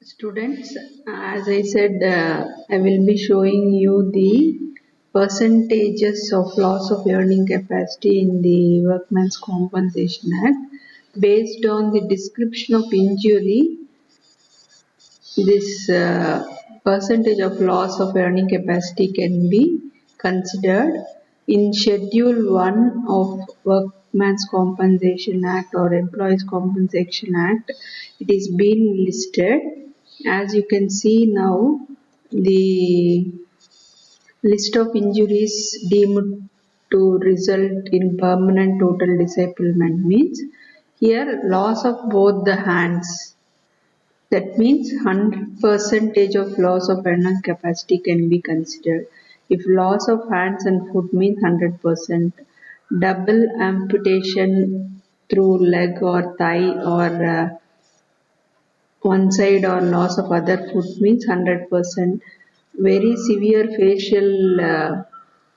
Students, as I said, I will be showing you the percentages of loss of earning capacity in the Workmen's Compensation Act. Based on the description of injury, this percentage of loss of earning capacity can be considered. In Schedule 1 of Workmen's Compensation Act or Employees Compensation Act, it is being listed. As you can see now, the list of injuries deemed to result in permanent total disablement means here loss of both the hands, that means 100% of loss of earning capacity can be considered. If loss of hands and foot means 100%, double amputation through leg or thigh or one side or loss of other foot means 100%. Very severe facial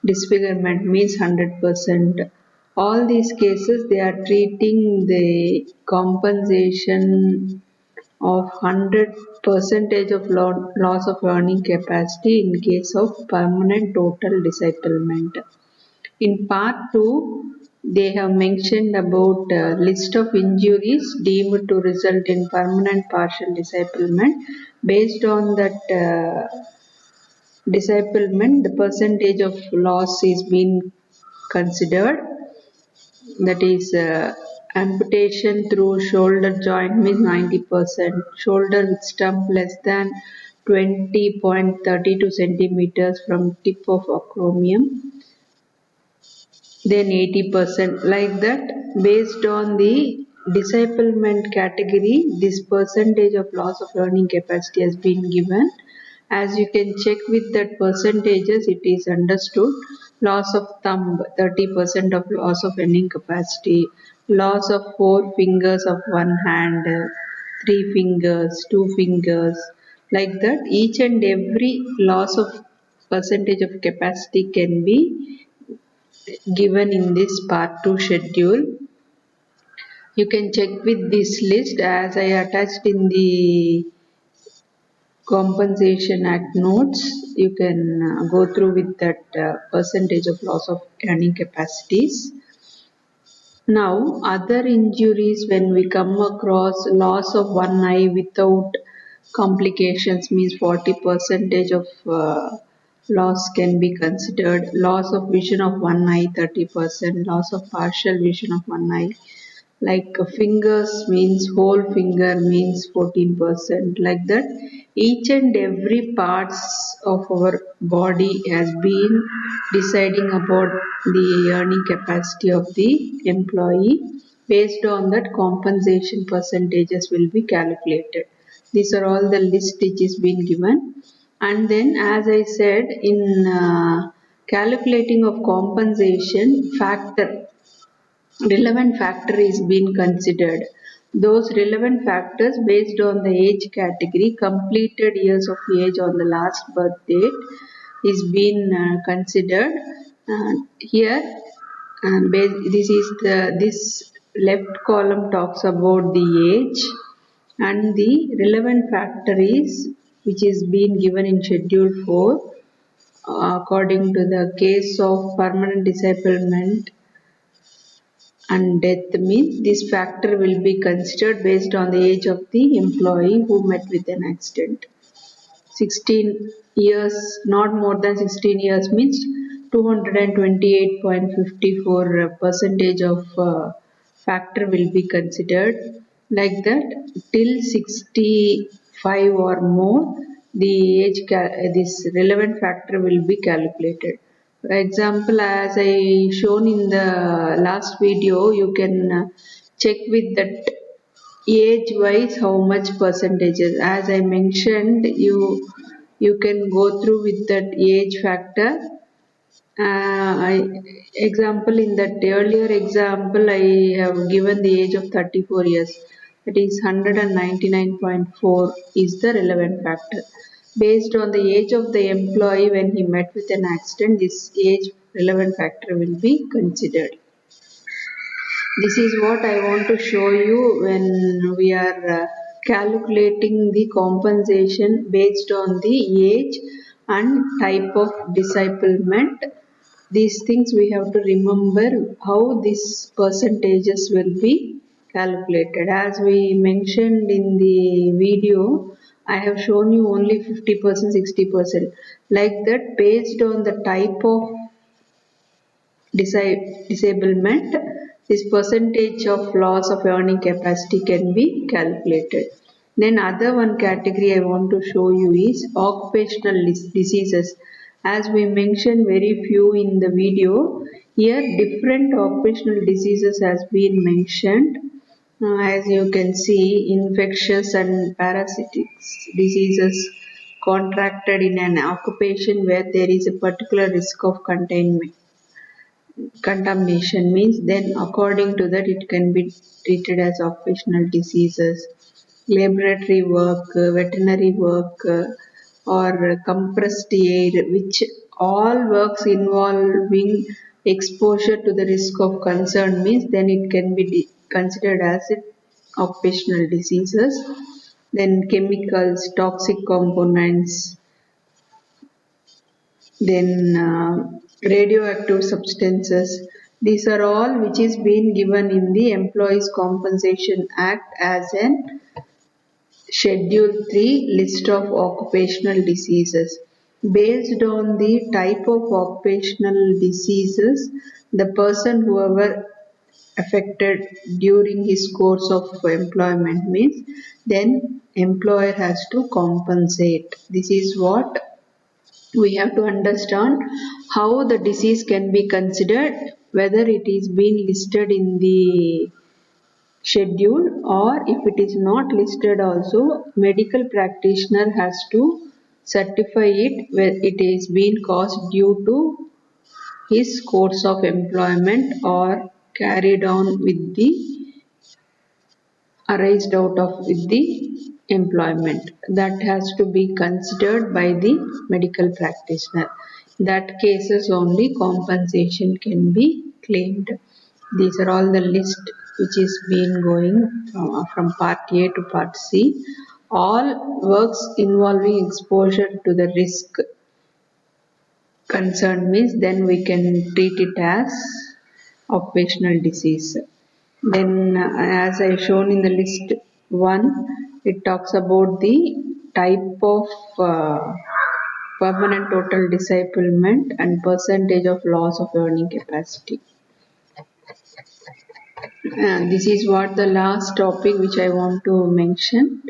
disfigurement means 100%. All these cases they are treating the compensation of 100 percentage of loss of earning capacity in case of permanent total disablement. In part 2, they have mentioned about list of injuries deemed to result in permanent partial disablement. Based on that disablement, the percentage of loss is being considered. That is amputation through shoulder joint means 90%, shoulder with stump less than 20.32 centimeters from tip of acromion, then 80%. Like that, based on the disablement category, this percentage of loss of earning capacity has been given. As you can check with that percentages, it is understood. Loss of thumb, 30% of loss of earning capacity. Loss of 4 fingers of one hand, 3 fingers, 2 fingers. Like that, each and every loss of percentage of capacity can be given in this part 2 schedule. You can check with this list as I attached in the Compensation Act notes. You can go through with that percentage of loss of earning capacities. Now, other injuries, when we come across loss of one eye without complications means 40% of loss can be considered. Loss of vision of one eye 30%, loss of partial vision of one eye, like fingers means whole finger means 14%, like that each and every parts of our body has been deciding about the earning capacity of the employee. Based on that, compensation percentages will be calculated. These are all the list which is being given. And then, as I said, in calculating of compensation factor, relevant factor is being considered. Those relevant factors based on the age category, completed years of age on the last birth date is being considered. Here, this left column talks about the age, and the relevant factor is which is being given in Schedule 4. According to the case of permanent disablement and death means this factor will be considered based on the age of the employee who met with an accident. 16 years, not more than 16 years means 228.54 percentage of factor will be considered. Like that, till 65 or more, the this relevant factor will be calculated. For example, as I shown in the last video, you can check with that age wise how much percentages. As I mentioned, you can go through with that age factor. Example, in that earlier example, I have given the age of 34 years. That is 199.4 is the relevant factor. Based on the age of the employee when he met with an accident, this age relevant factor will be considered. This is what I want to show you when we are calculating the compensation based on the age and type of disablement. These things we have to remember how these percentages will be calculated. As we mentioned in the video, I have shown you only 50%, 60%. Like that, based on the type of disablement, this percentage of loss of earning capacity can be calculated. Then other one category I want to show you is occupational diseases. As we mentioned very few in the video, here different occupational diseases has been mentioned. As you can see, infectious and parasitic diseases contracted in an occupation where there is a particular risk of containment contamination means then according to that it can be treated as occupational diseases. Laboratory work, veterinary work, or compressed air, which all works involving exposure to the risk of concern means then it can be considered as occupational diseases. Then chemicals, toxic components, then radioactive substances. These are all which is being given in the Employees Compensation Act as an Schedule 3 list of occupational diseases. Based on the type of occupational diseases, the person whoever affected during his course of employment means then employer has to compensate. This is what we have to understand how the disease can be considered, whether it is being listed in the schedule or if it is not listed also, medical practitioner has to certify it where it is being caused due to his course of employment or carried on with the arised out of with the employment. That has to be considered by the medical practitioner. That cases only compensation can be claimed. These are all the list which is been going from part A to part C. All works involving exposure to the risk concern means then we can treat it as occupational disease. Then, as I shown in the list 1, it talks about the type of permanent total disablement and percentage of loss of earning capacity. This is what the last topic which I want to mention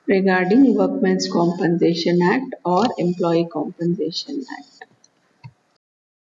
regarding Workmen's Compensation Act or Employee Compensation Act.